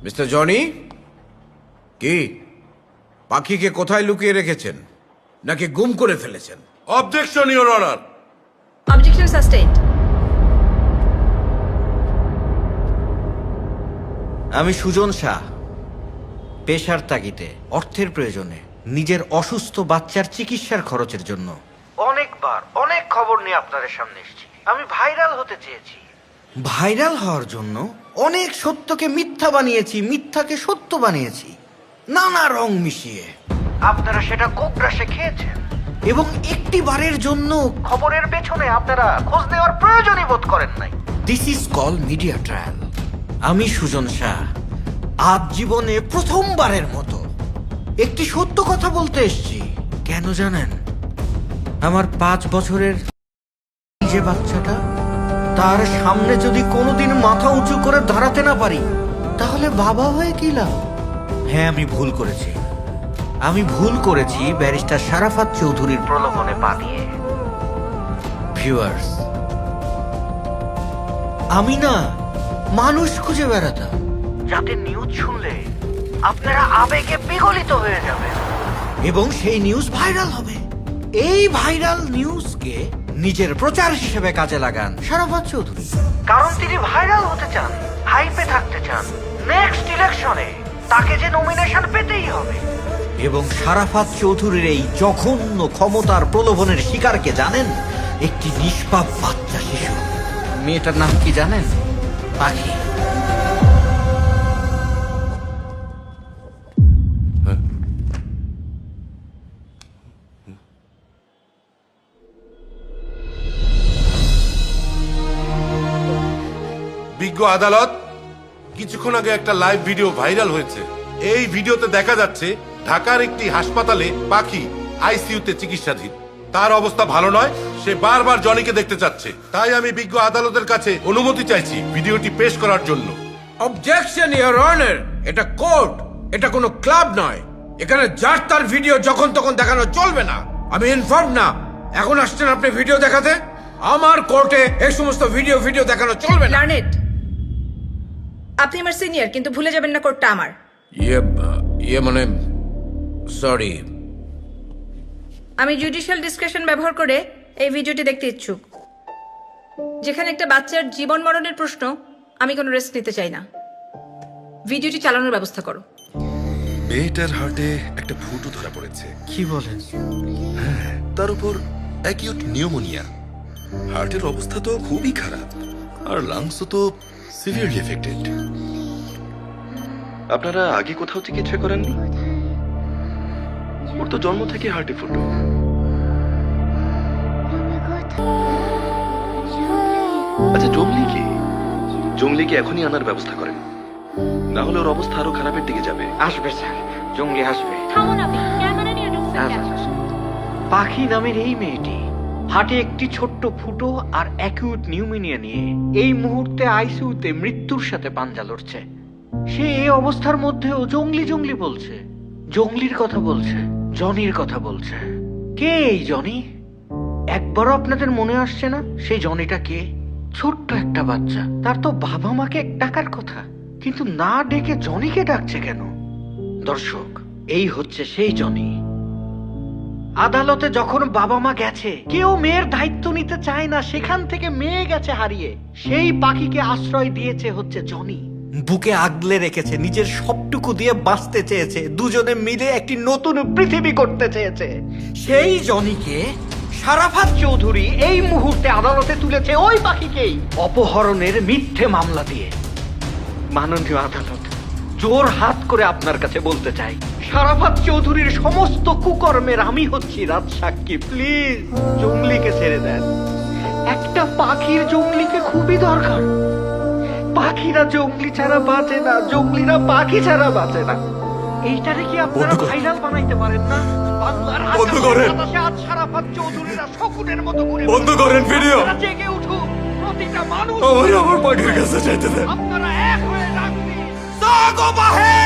Mister Johnny, কি পাখিকে কোথায় লুকিয়ে রেখেছেন, নাকি গুম করে ফেলেছেন? Objection your honour. Objection sustained. আমি সুজন শাহ, পেশার তাগিদে অর্থের প্রয়োজনে নিজের অসুস্থ বাচ্চার চিকিৎসার খরচের জন্য অনেকবার অনেক খবর নিয়ে আপনাদের সামনে এসেছি। আমি ভাইরাল হতে চেয়েছি। ভাইরাল হওয়ার জন্য অনেক সত্যকে মিথ্যা বানিয়েছি, মিথ্যাকে সত্য বানিয়েছি, নানা রং মিশিয়ে। আপনারা সেটা কোকড়াসে খেয়েছেন এবং একটি বারের জন্য খবরের পেছনে আপনারা খোঁজ নেওয়ার প্রয়োজনই বোধ করেন নাই। This is call media trial. আমি সুজন শাহ আজ জীবনে প্রথমবারের মতো একটি সত্য কথা বলতে এসেছি। কেন জানেন? আমার 5 বছরের যে বাচ্চাটা, তার সামনে যদি কোনোদিন মাথা উঁচু করে দাঁড়াতে না পারি, তাহলে বাবা হয়ে কি লাভ? হ্যাঁ, আমি ভুল করেছি ব্যারিস্টার শারাফাত চৌধুরীর প্রলোভনে পা দিয়ে। ভিউয়ার্স, আমি না মানুষ খুঁজে বেড়াতাম, যাতে নিউজ শুনলে আপনারা আবেগে বিগলিত হয়ে যাবেন এবং সেই নিউজ ভাইরাল হবে। এই ভাইরাল নিউজকে নিজের প্রচার হিসেবে কাজে লাগান শারাফাত চৌধুরী, কারণ তিনি ভাইরাল হতে চান, হাইপে থাকতে চান। নেক্সট ইলেকশনে তাকে যে নমিনেশন পেতেই হবে। এবং শারাফাত চৌধুরীর এই জঘন্য ক্ষমতার প্রলোভনের শিকারকে জানেন? একটি নিষ্পাপ বাচ্চা শিশু। মেয়েটার নাম কি জানেন? পাখি। বিজ্ঞ আদালত, কিছুক্ষণ আগে একটা লাইভ ভিডিও ভাইরাল হয়েছে। এই ভিডিওতে দেখা যাচ্ছে ঢাকার একটি হাসপাতালে পাখি আইসিইউতে চিকিৎসাধীন। তার অবস্থা ভালো নয়, সে বারবার জনিকে দেখতে চাচ্ছে। তাই আমি বিজ্ঞ আদালতের কাছে অনুমতি চাইছি ভিডিওটি পেশ করার জন্য। Objection your honour. এটা কোর্ট, এটা কোনো ক্লাব নয়। এখানে যার তার ভিডিও যখন তখন দেখানো চলবে না। আমি ইনফর্ম না, এখন আসছেন আপনি ভিডিও দেখাতে? আমার কোর্টে এই সমস্ত ভিডিও দেখানো চলবে না। লার্নেড, আপনি আমার সিনিয়র, কিন্তু ভুলে যাবেন না কোর্টটা আমার। মানে সরি। আমি জুডিশিয়াল ডিসক্রিপশন ব্যবহার করে এই ভিডিওটি দেখতে ইচ্ছুক, যেখানে একটা বাচ্চার জীবন মরণের প্রশ্ন। আমি কোনো রিস্ক নিতে চাই না। ভিডিওটি চালানোর ব্যবস্থা করো। মেয়েটার হার্টে একটা ফুটো ধরা পড়েছে। কি বলেন? তার উপর অ্যাকিউট নিউমোনিয়া। হার্টের অবস্থা তো খুবই খারাপ, আর লাংসও তো সিভিয়ারলি এফেক্টেড। আপনারা আগে কোথাও চিকিৎসা করেননি? ওর তো জন্ম থেকে হার্টে ফুটো। আচ্ছা, জঙ্গলিকে এখনই আনার ব্যবস্থা করেন, না হলে ওর অবস্থা আরো খারাপের দিকে যাবে। আসবে স্যার, জঙ্গলি আসবে। থামুন আপনি, ক্যামেরা নিয়ে ঢুকছেন কেন? পাখি নামের এই মেয়েটি হার্টে একটি ছোট্ট ফুটো আর অ্যাকিউট নিউমোনিয়া নিয়ে এই মুহূর্তে আইসিইউতে মৃত্যুর সাথে পাঞ্জা লড়ছে। সে এই অবস্থার মধ্যেও জঙ্গলি বলছে, জঙ্গলির কথা বলছে, জনির কথা বলছে। কে এই জনি? একবারও আপনাদের মনে আসছে না সেই জনিটা কে? ছোট্ট একটা বাচ্চা, তার তো বাবা মাকে ডাকার কথা, কিন্তু না ডেকে জনিকে ডাকছে কেন? দর্শক, এই হচ্ছে সেই জনি। আদালতে যখন বাবা মা গেছে, কেউ মেয়ের দায়িত্ব নিতে চায় না, সেখান থেকে মেয়ে গেছে হারিয়ে, সেই পাখিকে আশ্রয় দিয়েছে হচ্ছে জনি। বুকে আগলে রেখেছে, নিজের সবটুকু দিয়ে বাঁচতে চেয়েছে, দুজনে মিলে একটি নতুন পৃথিবী করতে চেয়েছে। সেই জনিকে শারাফাত চৌধুরী এই মুহূর্তে আদালতে তুলেছে ওই পাখিকেই অপহরণের মিথ্যে মামলা দিয়ে। মাননীয় আদালত, জোর হাত করে আপনার কাছে বলতে চাই, শারাফাত চৌধুরীর সমস্ত কুকর্মের আমি হচ্ছি রাজসাক্ষী। প্লিজ জঙ্গলিকে ছেড়ে দেন। একটা পাখির জঙ্গলিকে খুবই দরকার। পাখিরা জঙ্গলি ছাড়া বাঁচে না, জঙ্গলিরা পাখি ছাড়া বাঁচে না। এইটারে কি আপনারা ভাইরাল বানাইতে পারেন না? বাংলার বন্ধ করেন। আজ শারাফাত চৌধুরীরা শকুনের মতো করে বন্ধ করেন ভিডিও। জেগে উঠুন, প্রতিটা মানুষ আমার পাখির কাছে চাইতে দেন। আপনারা এক হয়ে ডাক দিন, জাগো বাহে।